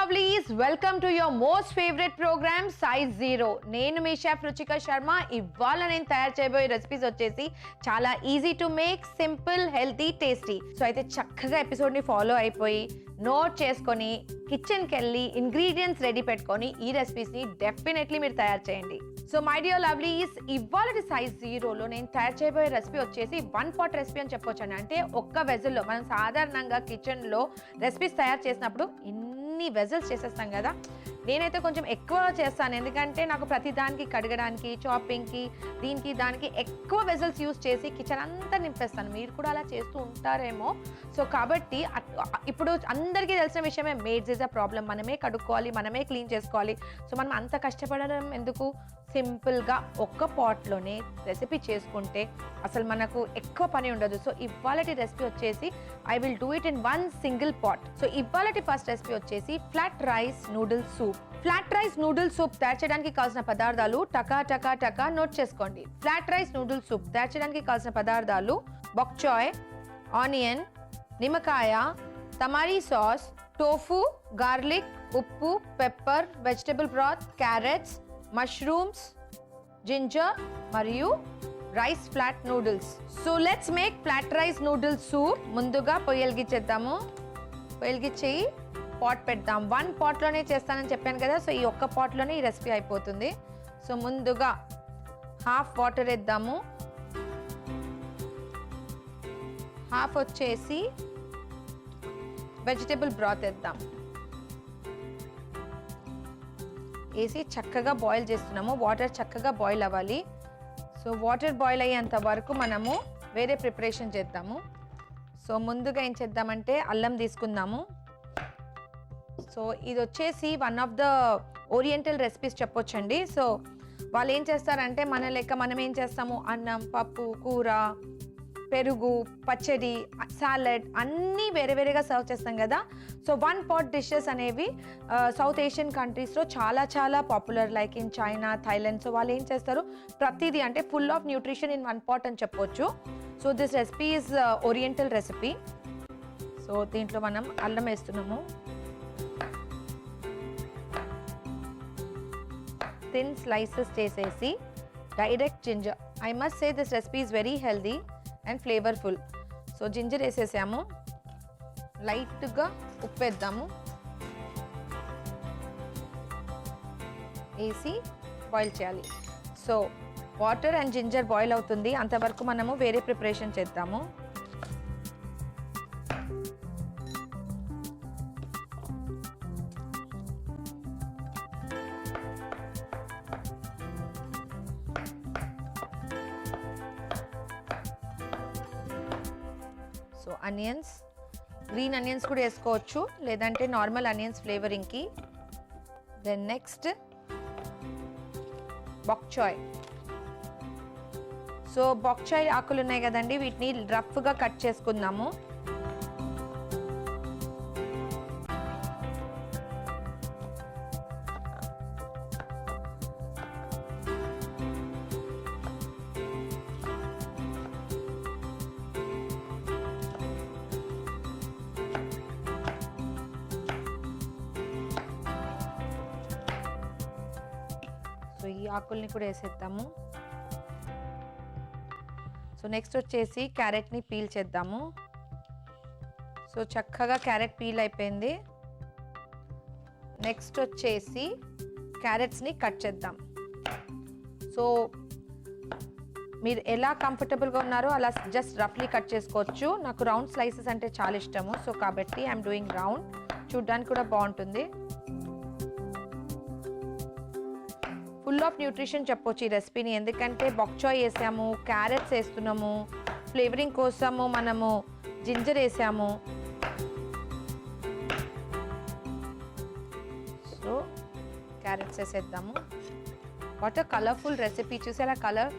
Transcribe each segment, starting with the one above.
lovelies, welcome to your most favorite program Size Zero. నేను మీ chef Ruchika Sharma. ఇవాళ నేను తయారు చేయబోయే రెసిపీస్ వచ్చేసి చాలా easy to make, simple, healthy, tasty. So అయితే చక్కగా ఎపిసోడ్ని ఫాలో అయిపోయి నోట్ చేసుకొని కిచెన్కి వెళ్ళి ఇంగ్రీడియంట్స్ రెడీ పెట్టుకొని ఈ రెసిపీస్ని డెఫినెట్లీ మీరు తయారు చేయండి. సో మై డియర్ లవ్లీస్, ఇవాళ సైజ్ జీరోలో నేను తయారు చేయబోయే రెసిపీ వచ్చేసి 1 pot రెసిపీ అని చెప్పొచ్చాను. అంటే ఒక్క వెజల్లో మనం సాధారణంగా కిచెన్లో రెసిపీస్ తయారు చేసినప్పుడు ఇన్ని వెజల్స్ చేసేస్తాం కదా. నేనైతే కొంచెం ఎక్కువ చేస్తాను, ఎందుకంటే నాకు ప్రతి దానికి కడగడానికి, చాపింగ్కి, దీనికి దానికి ఎక్కువ వెజల్స్ యూస్ చేసి కిచెన్ అంతా నింపేస్తాను. మీరు కూడా అలా చేస్తూ ఉంటారేమో. సో కాబట్టి ఇప్పుడు అందరికీ తెలిసిన విషయమే, మేడ్స్ ఇస్ అ ప్రాబ్లం. మనమే కడుక్కోవాలి, మనమే క్లీన్ చేసుకోవాలి. సో మనం అంత కష్టపడడం ఎందుకు? సింపుల్గా ఒక్క పాట్లోనే రెసిపీ చేసుకుంటే అసలు మనకు ఎక్కువ పని ఉండదు. సో ఇవాళటి రెసిపీ వచ్చేసి I will do it in 1 single pot. So ఇవాళటి ఫస్ట్ రెసిపీ వచ్చేసి flat rice noodle soup. Flat rice noodle soup తయారు చేయడానికి కావాల్సిన పదార్థాలు టకా టకా టకా నోట్ చేసుకోండి. ఫ్లాట్ రైస్ నూడిల్ సూప్ తయారు చేయడానికి కావాల్సిన పదార్థాలు బొక్ చాయ్, ఆనియన్, నిమ్మకాయ, తమారీ సాస్, టోఫు, గార్లిక్, ఉప్పు, పెప్పర్, వెజిటబుల్ బ్రాత్, క్యారెట్స్, మష్రూమ్స్, జింజర్ మరియు rice flat noodles. So let's make flat rice noodles soup. ముందుగా పొయ్యలిగిచ్చేద్దాము. పొయ్యలిగిచ్చి పాట్ పెడదాం. 1 potలోనే చేస్తానని చెప్పాను కదా. సో ఈ ఒక్క పాట్లోనే ఈ రెసిపీ అయిపోతుంది. సో ముందుగా హాఫ్ వాటర్ వేద్దాము. హాఫ్ వచ్చేసి వెజిటబుల్ బ్రాత్ వేద్దాం. వేసి చక్కగా బాయిల్ చేస్తున్నాము. వాటర్ చక్కగా బాయిల్ అవ్వాలి. సో వాటర్ బాయిల్ అయ్యేంత వరకు మనము వేరే ప్రిపరేషన్ చేద్దాము. సో ముందుగా ఏం చేద్దామంటే అల్లం తీసుకుందాము. సో ఇది వచ్చేసి one of the oriental recipes చెప్పొచ్చండి. సో వాళ్ళు ఏం చేస్తారంటే మన లెక్క మనం ఏం చేస్తాము, అన్నం, పప్పు, కూర, పెరుగు, పచ్చడి, సాలడ్ అన్నీ వేరే వేరేగా సర్వ్ చేస్తాం కదా. సో 1 pot డిషెస్ అనేవి సౌత్ ఏషియన్ కంట్రీస్లో చాలా చాలా popular, like in China, Thailand. So వాళ్ళు ఏం చేస్తారు, ప్రతిదీ అంటే full of nutrition in 1 pot అని చెప్పొచ్చు. So this recipe is oriental recipe. So దీంట్లో మనం అల్లం వేస్తున్నాము. థిన్ స్లైసెస్ చేసేసి direct ginger. I must say this recipe is very healthy and flavourful. So ginger వేసేసాము. లైట్గా ఉప్పు వేద్దాము. వేసి బాయిల్ చేయాలి. So water and ginger boil అవుతుంది, అంతవరకు మనము వేరే ప్రిపరేషన్ చేద్దాము. సో ఆనియన్స్, గ్రీన్ ఆనియన్స్ కూడా వేసుకోవచ్చు, లేదంటే నార్మల్ ఆనియన్స్ ఫ్లేవరింగ్కి. దెన్ నెక్స్ట్ బొక్ చాయ్. సో బొక్ చాయ్ ఆకులు ఉన్నాయి కదండి, వీటిని రఫ్గా కట్ చేసుకుందాము. సో ఈ ఆకుల్ని కూడా వేసేద్దాము. సో నెక్స్ట్ వచ్చేసి క్యారెట్ని పీల్ చేద్దాము. సో చక్కగా క్యారెట్ పీల్ అయిపోయింది. నెక్స్ట్ వచ్చేసి క్యారెట్స్ని కట్ చేద్దాం. సో మీరు ఎలా కంఫర్టబుల్గా ఉన్నారో అలా జస్ట్ రఫ్లీ కట్ చేసుకోవచ్చు. నాకు రౌండ్ స్లైసెస్ అంటే చాలా ఇష్టము. సో కాబట్టి ఐఎమ్ డూయింగ్ రౌండ్. చూడ్డానికి కూడా బాగుంటుంది. ఫుల్ ఆఫ్ న్యూట్రిషన్ చెప్పొచ్చు ఈ రెసిపీని, ఎందుకంటే బొక్ చాయ్ వేసాము, క్యారెట్స్ వేస్తున్నాము, ఫ్లేవరింగ్ కోసము మనము జింజర్ వేసాము. సో క్యారెట్స్ వేసేద్దాము. What a colourful recipe. చూసేలా colour,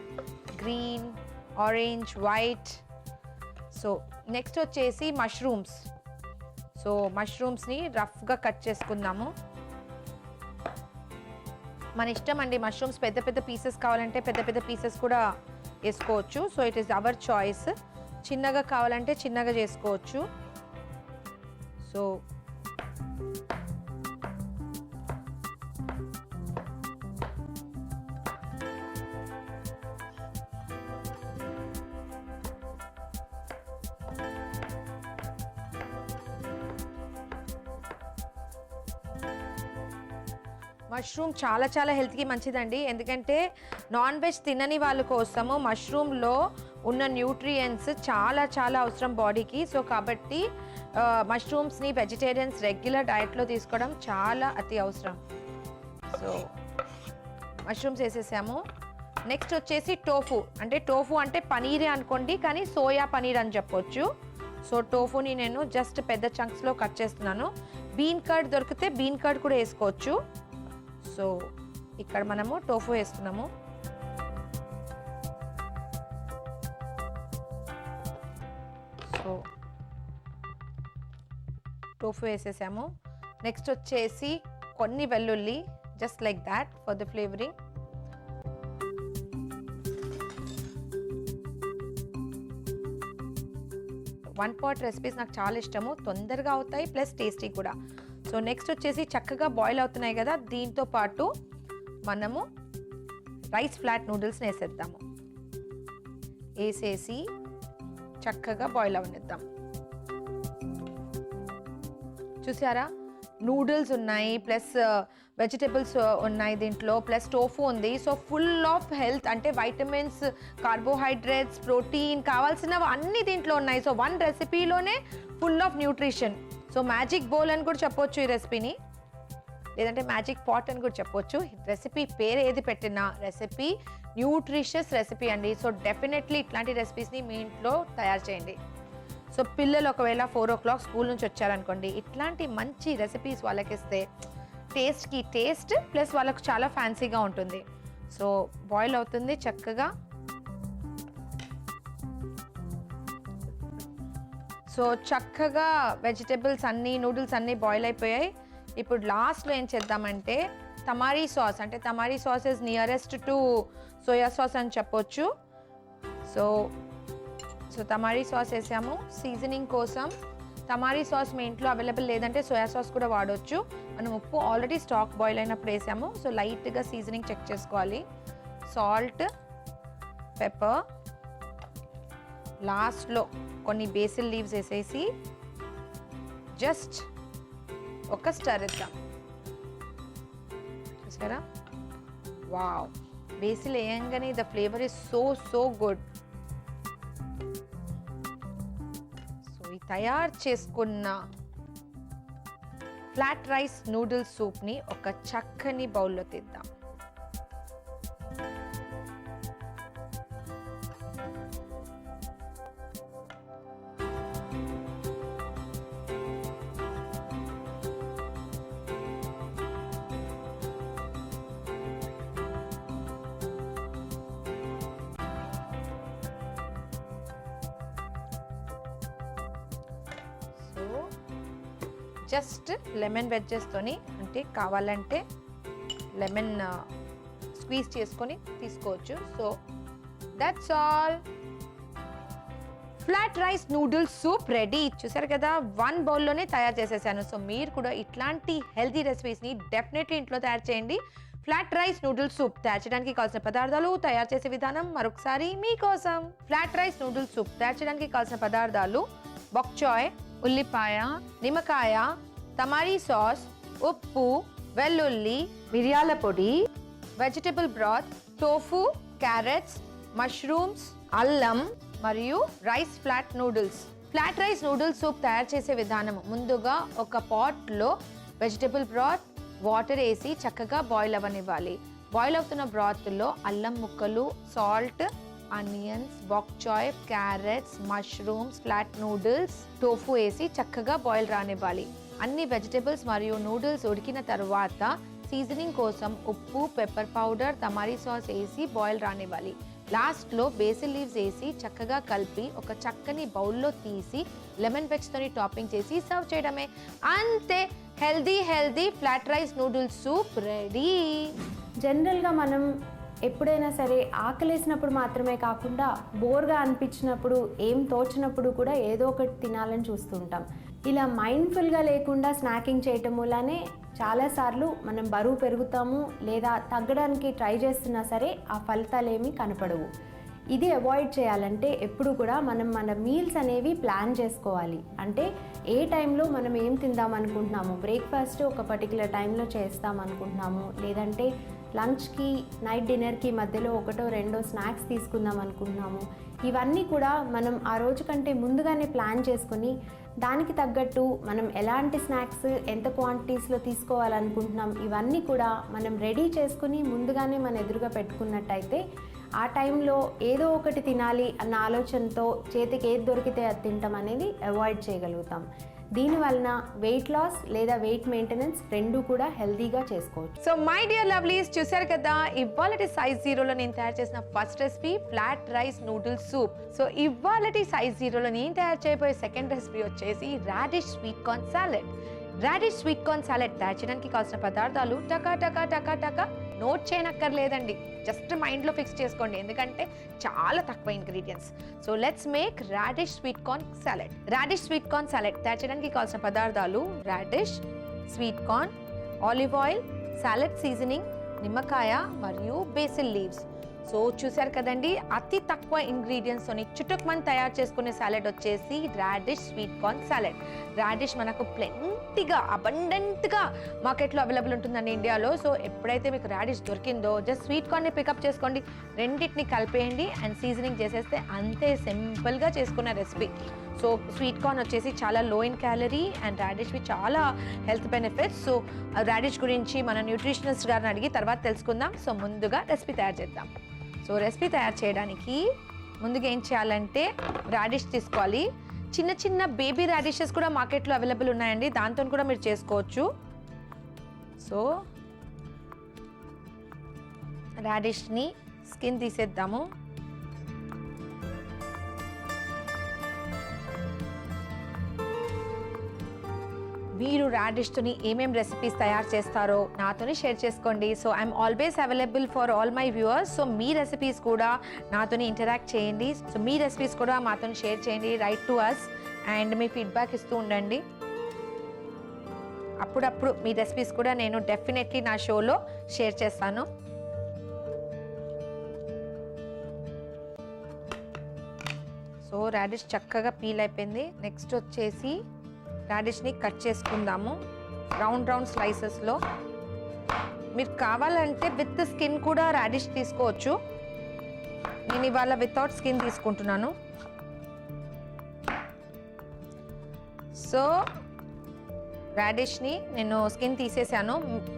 green, orange, white. So next వచ్చేసి మష్రూమ్స్. సో మష్రూమ్స్ని రఫ్గా కట్ చేసుకుందాము. మన ఇష్టం అండి. మష్రూమ్స్ పెద్ద పెద్ద పీసెస్ కావాలంటే పెద్ద పెద్ద పీసెస్ కూడా వేసుకోవచ్చు. So it is our choice. చిన్నగా కావాలంటే చిన్నగా చేసుకోవచ్చు. సో మష్రూమ్ చాలా చాలా హెల్త్కి మంచిదండి. ఎందుకంటే నాన్ వెజ్ తినని వాళ్ళ కోసము మష్రూమ్లో ఉన్న న్యూట్రియంట్స్ చాలా చాలా అవసరం బాడీకి. సో కాబట్టి మష్రూమ్స్ని వెజిటేరియన్స్ రెగ్యులర్ డైట్లో తీసుకోవడం చాలా అతి అవసరం. సో మష్రూమ్స్ వేసేసాము. నెక్స్ట్ వచ్చేసి టోఫు. టోఫు అంటే పనీరే అనుకోండి, కానీ సోయా పనీర్ అని చెప్పొచ్చు. సో టోఫుని నేను జస్ట్ పెద్ద చంక్స్లో కట్ చేస్తున్నాను. బీన్ కర్డ్ దొరికితే బీన్ కర్డ్ కూడా వేసుకోవచ్చు. సో ఇక్కడ మనము టోఫు వేస్తున్నాము. So tofu వేసేసాము. నెక్స్ట్ వచ్చేసి కొన్ని వెల్లుల్లి, just like that for the flavouring. One pot recipes నాకు చాలా ఇష్టము, తొందరగా అవుతాయి ప్లస్ టేస్టీ కూడా. సో నెక్స్ట్ వచ్చేసి చక్కగా బాయిల్ అవుతున్నాయి కదా, దీంతో పాటు మనము రైస్ ఫ్లాట్ నూడిల్స్ని వేసేద్దాము. వేసేసి చక్కగా బాయిల్ అవనిద్దాం. చూసారా, నూడిల్స్ ఉన్నాయి ప్లస్ వెజిటేబుల్స్ ఉన్నాయి దీంట్లో, ప్లస్ టోఫు ఉంది. సో ఫుల్ ఆఫ్ హెల్త్, అంటే వైటమిన్స్, కార్బోహైడ్రేట్స్, ప్రోటీన్ కావాల్సినవి అన్నీ దీంట్లో ఉన్నాయి. సో వన్ రెసిపీలోనే full of nutrition. So magic bowl అని కూడా చెప్పొచ్చు ఈ రెసిపీని, లేదంటే మ్యాజిక్ పాట్ అని కూడా చెప్పొచ్చు. రెసిపీ పేరు ఏది పెట్టినా రెసిపీ న్యూట్రిషియస్ రెసిపీ అండి. సో డెఫినెట్లీ ఇట్లాంటి రెసిపీస్ని మీ ఇంట్లో తయారు చేయండి. సో పిల్లలు ఒకవేళ 4 o'clock స్కూల్ నుంచి వచ్చారనుకోండి, ఇట్లాంటి మంచి రెసిపీస్ వాళ్ళకి ఇస్తే టేస్ట్కి టేస్ట్ ప్లస్ వాళ్ళకు చాలా ఫ్యాన్సీగా ఉంటుంది. సో బాయిల్ అవుతుంది చక్కగా. సో చక్కగా వెజిటేబుల్స్ అన్నీ, నూడిల్స్ అన్నీ బాయిల్ అయిపోయాయి. ఇప్పుడు లాస్ట్లో ఏం చేద్దామంటే tamari sauce, tamari sauce is nearest to soya sauce అని చెప్పొచ్చు. సో తమారీ సాస్ వేసాము సీజనింగ్ కోసం. తమారీ సాస్ మీ ఇంట్లో అవైలబుల్ లేదంటే సోయా సాస్ కూడా వాడవచ్చు. మనం ఉప్పు ఆల్రెడీ స్టాక్ బాయిల్ అయినప్పుడు వేసాము. సో లైట్గా సీజనింగ్ చెక్ చేసుకోవాలి. సాల్ట్, పెప్పర్, లాస్ట్లో కొన్ని బేసిల్ లీవ్స్ వేసేసి జస్ట్ ఒక స్టర్ ఇద్దాం. చూసారా, వావ్, బేసిల్ వేయంగానే the flavour is so good. తయారు చేసుకున్న ఫ్లాట్ రైస్ నూడిల్స్ సూప్ని ఒక చక్కని బౌల్లో తీద్దాం. జస్ట్ లెమన్ వెజ్జెస్తోని, కావాలంటే లెమన్ స్క్వీజ్ చేసుకొని తీసుకోవచ్చు. So that's all, flat rice noodles soup ready. చూసారు కదా, 1 బౌల్లోనే తయారు చేసేసాను. సో మీరు కూడా ఇట్లాంటి హెల్తీ రెసిపీస్ని డెఫినెట్లీ ఇంట్లో తయారు చేయండి. ఫ్లాట్ రైస్ నూడిల్స్ సూప్ తయారు చేయడానికి కావాల్సిన పదార్థాలు, తయారు చేసే విధానం మరొకసారి మీకోసం. ఫ్లాట్ రైస్ నూడిల్స్ సూప్ తయారు చేయడానికి కావాల్సిన పదార్థాలు: బొక్ చాయ్, ఉల్లిపాయ, నిమ్మకాయ, తమారీ సాస్, ఉప్పు, వెల్లుల్లి, మిరియాల పొడి, వెజిటబుల్ బ్రాత్, టోఫు, క్యారెట్స్, మష్రూమ్స్, అల్లం మరియు rice flat noodles. Flat rice noodles soup తయారు చేసే విధానం: ముందుగా ఒక పాట్లో వెజిటబుల్ బ్రాత్, వాటర్ వేసి చక్కగా బాయిల్ అవ్వనివ్వాలి. బాయిల్ అవుతున్న బ్రాత్లో అల్లం ముక్కలు, salt, onions, bok choy, carrots, mushrooms, flat noodles, tofu వేసి చక్కగా బాయిల్ రానివ్వాలి. అన్ని వెజిటబుల్స్ మరియు నూడిల్స్ ఉడికిన తర్వాత సీజనింగ్ కోసం ఉప్పు, పెప్పర్ పౌడర్, తమారీ సాస్ వేసి బాయిల్ రానివ్వాలి. లాస్ట్లో బేసిల్ లీవ్స్ వేసి చక్కగా కలిపి ఒక చక్కని బౌల్లో తీసి లెమన్ వెజ్తోని టాపింగ్ చేసి సర్వ్ చేయడమే. అంతే, healthy flat rice noodles soup ready. జనరల్గా మనం ఎప్పుడైనా సరే ఆకలేసినప్పుడు మాత్రమే కాకుండా బోర్గా అనిపించినప్పుడు, ఏం తోచినప్పుడు కూడా ఏదో ఒకటి తినాలని చూస్తుంటాం. ఇలా మైండ్ఫుల్గా లేకుండా స్నాకింగ్ చేయటం వల్లనే చాలాసార్లు మనం బరువు పెరుగుతాము, లేదా తగ్గడానికి ట్రై చేస్తున్నా సరే ఆ ఫలితాలు ఏమీ కనపడవు. ఇది అవాయిడ్ చేయాలంటే ఎప్పుడు కూడా మనం మన మీల్స్ అనేవి ప్లాన్ చేసుకోవాలి. అంటే ఏ టైంలో మనం ఏం తిందాం అనుకుంటున్నాము, బ్రేక్ఫాస్ట్ ఒక పర్టికులర్ టైంలో చేస్తాం అనుకుంటున్నాము, లేదంటే లంచ్కి నైట్ డిన్నర్కి మధ్యలో ఒకటో రెండో స్నాక్స్ తీసుకుందాం అనుకుంటున్నాము. ఇవన్నీ కూడా మనం ఆ రోజు కంటే ముందుగానే ప్లాన్ చేసుకుని దానికి తగ్గట్టు మనం ఎలాంటి స్నాక్స్ ఎంత క్వాంటిటీస్లో తీసుకోవాలనుకుంటున్నాం ఇవన్నీ కూడా మనం రెడీ చేసుకుని ముందుగానే మన ఎదురుగా పెట్టుకున్నట్టయితే ఆ టైంలో ఏదో ఒకటి తినాలి అన్న ఆలోచనతో చేతికి ఏది దొరికితే అది తింటాం అనేది అవాయిడ్ చేయగలుగుతాం. దీనివలన వెయిట్ లాస్ లేదా వెయిట్ మెయింటెనెన్స్ రెండు కూడా హెల్తీగా చేసుకోవచ్చు. సో మై డియర్ లవ్లీస్, చూసారు కదా ఇవాళటి సైజ్ జీరోలో నేను తయారు చేసిన first recipe flat rice noodles soup. So ఇవాళటి సైజ్ జీరోలో నేను తయారు చేయబోయే సెకండ్ రెసిపీ వచ్చేసి radish sweet corn salad. Radish sweet corn salad తయారు చేయడానికి కావాల్సిన పదార్థాలు టకా టకా టకా టకా నోట్ చేయనక్కర్లేదండి, జస్ట్ మైండ్లో ఫిక్స్ చేసుకోండి, ఎందుకంటే చాలా తక్కువ ingredients. So let's make radish sweet corn salad. Radish sweet corn salad తయారు చేయడానికి కావాల్సిన పదార్థాలు radish, sweet corn, olive oil, salad seasoning, నిమ్మకాయ మరియు బేసిల్ లీవ్స్. సో చూసారు కదండి, అతి తక్కువ ఇంగ్రీడియంట్స్తోని చుట్టుకుమని తయారు చేసుకునే సాలెడ్ వచ్చేసి radish sweet corn salad. Radish మనకు ప్లెంటీగా అబండెంట్గా మార్కెట్లో అవైలబుల్ ఉంటుందండి ఇండియాలో. సో ఎప్పుడైతే మీకు రాడిష్ దొరికిందో జస్ట్ స్వీట్ కార్న్ని పికప్ చేసుకోండి, రెండింటిని కలిపేయండి అండ్ సీజనింగ్ చేసేస్తే అంతే సింపుల్గా చేసుకున్న రెసిపీ. సో స్వీట్ కార్న్ వచ్చేసి చాలా లో ఇన్ క్యాలరీ అండ్ రాడిష్వి చాలా హెల్త్ బెనిఫిట్స్. సో రాడిష్ గురించి మన న్యూట్రిషనిస్ట్ గారిని అడిగి తర్వాత తెలుసుకుందాం. సో ముందుగా రెసిపీ తయారు చేద్దాం. సో రెసిపీ తయారు చేయడానికి ముందుగా ఏం చేయాలంటే రాడిష్ తీసుకోవాలి. చిన్న చిన్న బేబీ రాడిషెస్ కూడా మార్కెట్లో అవైలబుల్ ఉన్నాయండి, దాంతో కూడా మీరు చేసుకోవచ్చు. సో రాడిష్ని స్కిన్ తీసేద్దాము. మీరు రాడిష్తోని ఏమేం రెసిపీస్ తయారు చేస్తారో నాతోని షేర్ చేసుకోండి. So I'm always available for all my viewers. So మీ రెసిపీస్ కూడా నాతోని ఇంటరాక్ట్ చేయండి. సో మీ రెసిపీస్ కూడా మాతో షేర్ చేయండి, రైట్ టు అస్ అండ్ మీ ఫీడ్బ్యాక్ ఇస్తూ ఉండండి. అప్పుడప్పుడు మీ రెసిపీస్ కూడా నేను డెఫినెట్లీ నా షోలో షేర్ చేస్తాను. సో రాడిష్ చక్కగా పీల్ అయిపోయింది. నెక్స్ట్ వచ్చేసి రాడిష్ని కట్ చేసుకుందాము రౌండ్ రౌండ్ స్లైసెస్లో. మీరు కావాలంటే విత్ స్కిన్ కూడా రాడిష్ తీసుకోవచ్చు. నేను ఇవాళ వితౌట్ స్కిన్ తీసుకుంటున్నాను. సో రాడిష్ని నేను స్కిన్ తీసేసాను,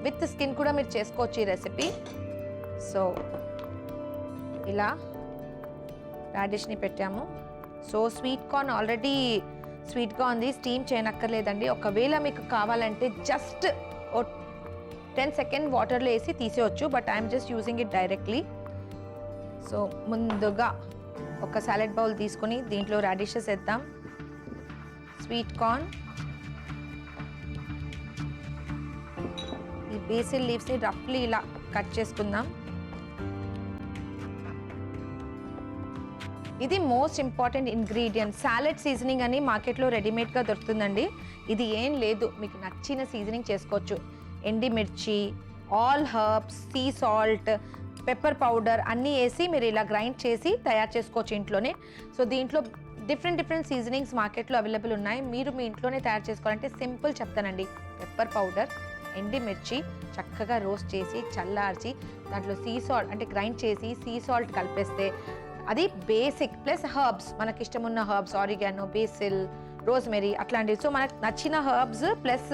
విత్ స్కిన్ కూడా మీరు చేసుకోవచ్చు ఈ రెసిపీ. సో ఇలా రాడిష్ని పెట్టాము. సో స్వీట్ కార్న్ ఆల్రెడీ స్వీట్గా ఉంది, స్టీమ్ చేయనక్కర్లేదండి. ఒకవేళ మీకు కావాలంటే జస్ట్ 10 సెకండ్ వాటర్లో వేసి తీసేయచ్చు, but I'm just using it directly. So ముందుగా ఒక సాలెడ్ బౌల్ తీసుకొని దీంట్లో రాడిషెస్ వేద్దాం, స్వీట్ కార్న్, ఈ బేసిల్ లీవ్స్ని రఫ్లీ ఇలా కట్ చేసుకుందాం. ఇది most important ingredient. Salad seasoning అని మార్కెట్లో రెడీమేడ్గా దొరుకుతుందండి. ఇది ఏం లేదు, మీకు నచ్చిన సీజనింగ్ చేసుకోవచ్చు. ఎండిమిర్చి, all herbs, sea salt, pepper powder అన్నీ వేసి మీరు ఇలా గ్రైండ్ చేసి తయారు చేసుకోవచ్చు ఇంట్లోనే. సో దీంట్లో డిఫరెంట్ సీజనింగ్స్ మార్కెట్లో అవైలబుల్ ఉన్నాయి. మీరు మీ ఇంట్లోనే తయారు చేసుకోవాలంటే సింపుల్ చెప్తానండి. పెప్పర్ పౌడర్, ఎండిమిర్చి చక్కగా రోస్ట్ చేసి చల్లార్చి దాంట్లో సీ సాల్ట్ అంటే గ్రైండ్ చేసి సీ సాల్ట్ కలిపేస్తే అది బేసిక్. ప్లస్ హర్బ్స్, మనకి ఇష్టం ఉన్న హర్బ్స్, ఆరిగానో, బేసిల్, రోజ్మెరీ అట్లాంటివి. సో మనకు నచ్చిన హర్బ్స్ ప్లస్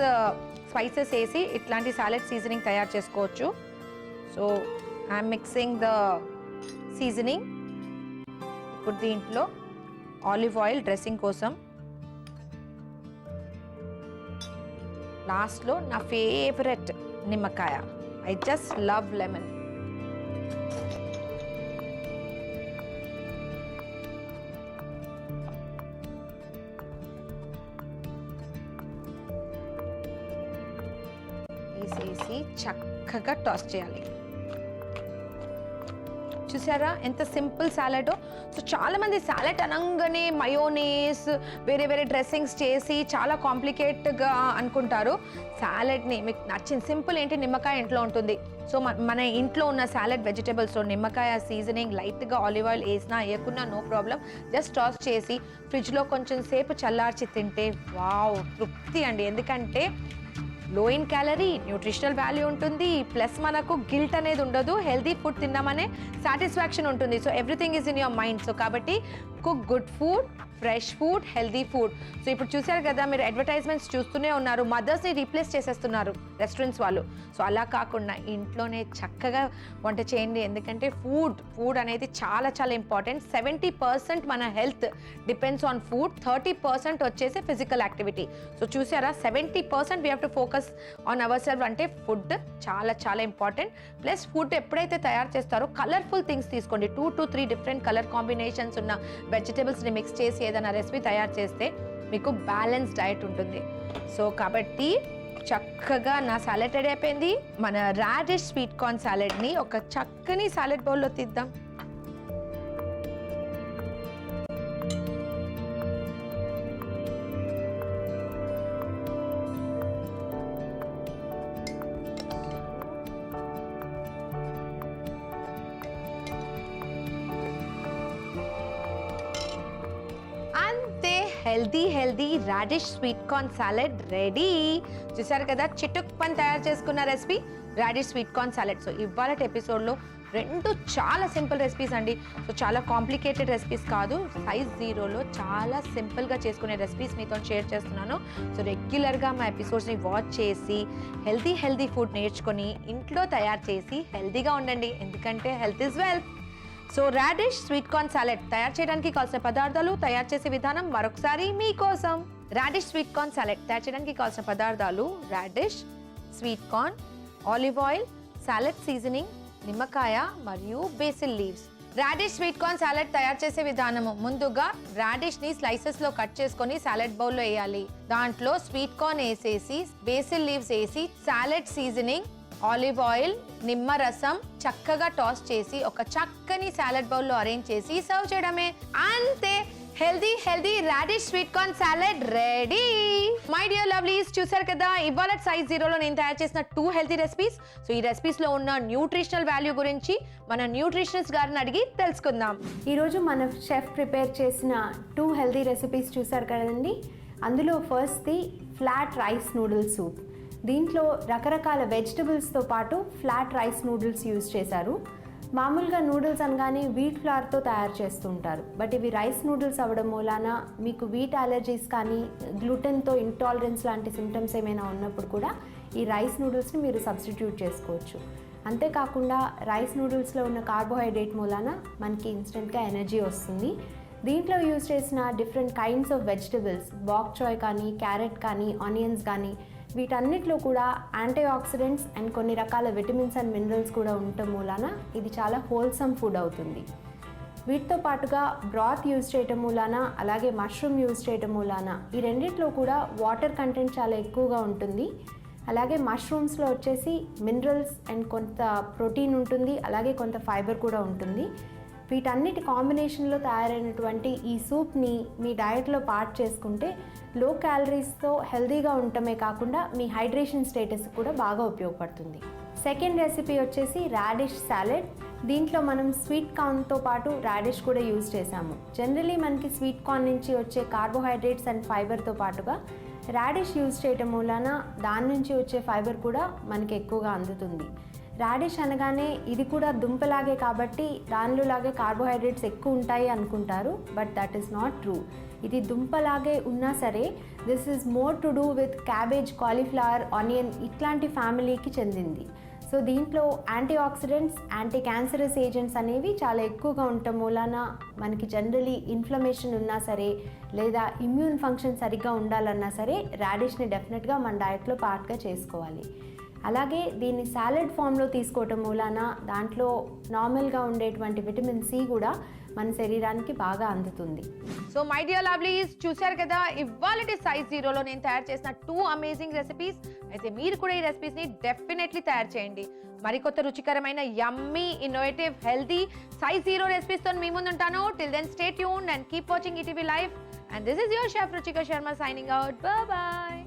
స్పైసెస్ వేసి ఇట్లాంటి సాలెడ్ సీజనింగ్ తయారు చేసుకోవచ్చు. So I'm mixing the seasoning. ఇప్పుడు దీంట్లో ఆలివ్ ఆయిల్ డ్రెస్సింగ్ కోసం, లాస్ట్లో నా ఫేవరెట్ నిమ్మకాయ. I just love lemon. వేసేసి చక్కగా టాస్ చేయాలి. చూసారా ఎంత సింపుల్ సాలెడో. సో చాలామంది సాలెడ్ అనగానే మయోనీస్ వేరే వేరే డ్రెస్సింగ్స్ చేసి చాలా కాంప్లికేట్గా అనుకుంటారు. సాలెడ్ని మీకు నచ్చిన సింపుల్ ఏంటి, నిమ్మకాయ ఇంట్లో ఉంటుంది. సో మన ఇంట్లో ఉన్న సాలెడ్ వెజిటేబుల్స్లో నిమ్మకాయ సీజనింగ్ లైట్గా ఆలివ్ ఆయిల్ వేసినా వేయకున్నా నో ప్రాబ్లం. జస్ట్ టాస్ చేసి ఫ్రిడ్జ్లో కొంచెం సేపు చల్లార్చి తింటే వావ్ తృప్తి అండి. ఎందుకంటే low in calorie, nutritional value ఉంటుంది, ప్లస్ మనకు గిల్ట్ అనేది ఉండదు, హెల్తీ ఫుడ్ తిన్నామనే సాటిస్ఫాక్షన్ ఉంటుంది. So everything is in your mind. So కాబట్టి cook good food, fresh food, healthy food. So ఇప్పుడు చూసారు కదా మీరు అడ్వర్టైజ్మెంట్స్ చూస్తూనే ఉన్నారు, మదర్స్ని రీప్లేస్ చేసేస్తున్నారు రెస్టారెంట్స్ వాళ్ళు. సో అలా కాకుండా ఇంట్లోనే చక్కగా వంట చేయండి. ఎందుకంటే ఫుడ్ అనేది చాలా చాలా ఇంపార్టెంట్. 70% మన హెల్త్ డిపెండ్స్ ఆన్ ఫుడ్, 30% వచ్చేసి ఫిజికల్ యాక్టివిటీ. సో చూసారా 70% we have to focus on our self. అంటే ఫుడ్ చాలా చాలా ఇంపార్టెంట్. ప్లస్ ఫుడ్ ఎప్పుడైతే తయారు చేస్తారో కలర్ఫుల్ థింగ్స్ తీసుకోండి. 2 to 3 డిఫరెంట్ కలర్ కాంబినేషన్స్ ఉన్న వెజిటేబుల్స్ని మిక్స్ చేసి ఏదైనా రెసిపీ తయారు చేస్తే మీకు బ్యాలెన్స్ డైట్ ఉంటుంది. సో కాబట్టి చక్కగా నా సాలెడ్ రెడీ అయిపోయింది. మన రాడిష్ స్వీట్ కార్న్ సాలెడ్ని ఒక చక్కని సాలెడ్ బౌల్లో తీద్దాం. Healthy radish sweet corn salad ready. చూసారు కదా చిటుక్ పని తయారు చేసుకున్న recipe radish sweet corn salad. So ఇవాళ ఎపిసోడ్లో 2 చాలా సింపుల్ రెసిపీస్ అండి. సో చాలా కాంప్లికేటెడ్ రెసిపీస్ కాదు, సైజ్ 0లో చాలా సింపుల్గా చేసుకునే రెసిపీస్ మీతో షేర్ చేస్తున్నాను. సో రెగ్యులర్గా మా ఎపిసోడ్స్ని వాచ్ చేసి హెల్దీ ఫుడ్ నేర్చుకొని ఇంట్లో తయారు చేసి హెల్దీగా ఉండండి. ఎందుకంటే health is wealth. So radish sweet corn salad తయారు చేయడానికి కావాల్సిన పదార్థాలు, తయారు చేసే విధానం మరొకసారి మీకోసం. రాడిష్ స్వీట్ కార్న్ సాలెడ్ తయారు చేయడానికి కావాల్సిన పదార్థాలు radish, sweet corn, olive oil, salad seasoning, నిమ్మకాయ మరియు basil leaves. Radish sweet corn salad తయారు చేసే విధానము, ముందుగా రాడిష్ని స్లైసెస్లో కట్ చేసుకొని సాలెడ్ బౌల్లో వేయాలి. దాంట్లో స్వీట్ కార్న్ వేసేసి బేసిల్ లీవ్స్ వేసి సాలెడ్ సీజనింగ్, ఆలివ్ ఆయిల్, నిమ్మరసం చక్కగా టాస్ చేసి ఒక చక్కని సాలెడ్ బౌల్లో అరేంజ్ చేసి సర్వ్ చేయడమే. అంతే, healthy radish sweet corn salad ready. My dear lovelies, చూసారు కదా ఇవాళ సైజ్ 0లో నేను తయారు చేసిన 2 హెల్తీ రెసిపీస్. సో ఈ రెసిపీస్లో ఉన్న న్యూట్రిషనల్ వాల్యూ గురించి మన న్యూట్రిషనిస్ట్ గారిని అడిగి తెలుసుకుందాం. ఈరోజు మన షెఫ్ ప్రిపేర్ చేసిన 2 హెల్తీ రెసిపీస్ చూసారు కదండి. అందులో ఫస్ట్ది ఫ్లాట్ రైస్ నూడిల్ సూప్. దీంట్లో రకరకాల వెజిటబుల్స్తో పాటు ఫ్లాట్ రైస్ నూడిల్స్ యూజ్ చేశారు. మామూలుగా నూడిల్స్ అనగానే వీట్ ఫ్లవర్తో తయారు చేస్తూ ఉంటారు, బట్ ఇవి రైస్ నూడిల్స్ అవ్వడం మూలాన మీకు వీట్ అలర్జీస్ కానీ గ్లూటెన్తో ఇంటాలరెన్స్ లాంటి సిమ్టమ్స్ ఏమైనా ఉన్నప్పుడు కూడా ఈ రైస్ నూడిల్స్ని మీరు సబ్స్టిట్యూట్ చేసుకోవచ్చు. అంతేకాకుండా రైస్ నూడిల్స్లో ఉన్న కార్బోహైడ్రేట్ మూలాన మనకి ఇన్స్టెంట్గా ఎనర్జీ వస్తుంది. దీంట్లో యూజ్ చేసిన different kinds of vegetables, bok choy కానీ, క్యారెట్ కానీ, ఆనియన్స్ కానీ, వీటన్నిటిలో కూడా యాంటీ ఆక్సిడెంట్స్ అండ్ కొన్ని రకాల విటమిన్స్ అండ్ మినరల్స్ కూడా ఉండటం మూలాన ఇది చాలా హోల్సమ్ ఫుడ్ అవుతుంది. వీటితో పాటుగా బ్రాత్ యూజ్ చేయటం మూలాన, అలాగే మష్రూమ్ యూజ్ చేయటం మూలాన ఈ రెండిట్లో కూడా వాటర్ కంటెంట్ చాలా ఎక్కువగా ఉంటుంది. అలాగే మష్రూమ్స్లో వచ్చేసి మినరల్స్ అండ్ కొంత ప్రోటీన్ ఉంటుంది, అలాగే కొంత ఫైబర్ కూడా ఉంటుంది. వీటన్నిటి కాంబినేషన్లో తయారైనటువంటి ఈ సూప్ని మీ డయట్లో పార్ట్ చేసుకుంటే లో క్యాలరీస్తో హెల్తీగా ఉండటమే కాకుండా మీ హైడ్రేషన్ స్టేటస్ కూడా బాగా ఉపయోగపడుతుంది. సెకండ్ రెసిపీ వచ్చేసి రాడిష్ సాలెడ్. దీంట్లో మనం స్వీట్ కార్న్తో పాటు రాడిష్ కూడా యూజ్ చేసాము. జనరలీ మనకి స్వీట్ కార్న్ నుంచి వచ్చే కార్బోహైడ్రేట్స్ అండ్ ఫైబర్తో పాటుగా రాడిష్ యూజ్ చేయటం మూలాన దాని నుంచి వచ్చే ఫైబర్ కూడా మనకి ఎక్కువగా అందుతుంది. రాడిష్ అనగానే ఇది కూడా దుంపలాగే కాబట్టి దానిలోలాగే కార్బోహైడ్రేట్స్ ఎక్కువ ఉంటాయి అనుకుంటారు, but that is not true. ఇది దుంపలాగే ఉన్నా సరే this is more to do with cabbage, cauliflower, onion ఇట్లాంటి ఫ్యామిలీకి చెందింది. సో దీంట్లో antioxidants, anti cancerous agents అనేవి చాలా ఎక్కువగా ఉండటం మూలాన మనకి జనరలీ ఇన్ఫ్లమేషన్ ఉన్నా సరే లేదా ఇమ్యూన్ ఫంక్షన్ సరిగ్గా ఉండాలన్నా సరే రాడిష్ని డెఫినెట్గా మన డయట్లో పార్ట్గా చేసుకోవాలి. అలాగే దీన్ని సాలడ్ ఫామ్లో తీసుకోవటం మూలాన దాంట్లో నార్మల్గా ఉండేటువంటి విటమిన్ సి కూడా మన శరీరానికి బాగా అందుతుంది. సో మై డియర్ లవ్లీస్, చూశారు కదా ఇవాళ సైజ్ జీరోలో నేను తయారు చేసిన 2 అమేజింగ్ రెసిపీస్. అయితే మీరు కూడా ఈ రెసిపీస్ని డెఫినెట్లీ తయారు చేయండి. మరికొత్త రుచికరమైన yummy innovative healthy size zero రెసిపీస్తో మీ ముందు ఉంటాను. Till then stay tuned and keep watching ETV live. And this is your chef Ruchika Sharma signing out. Bye bye.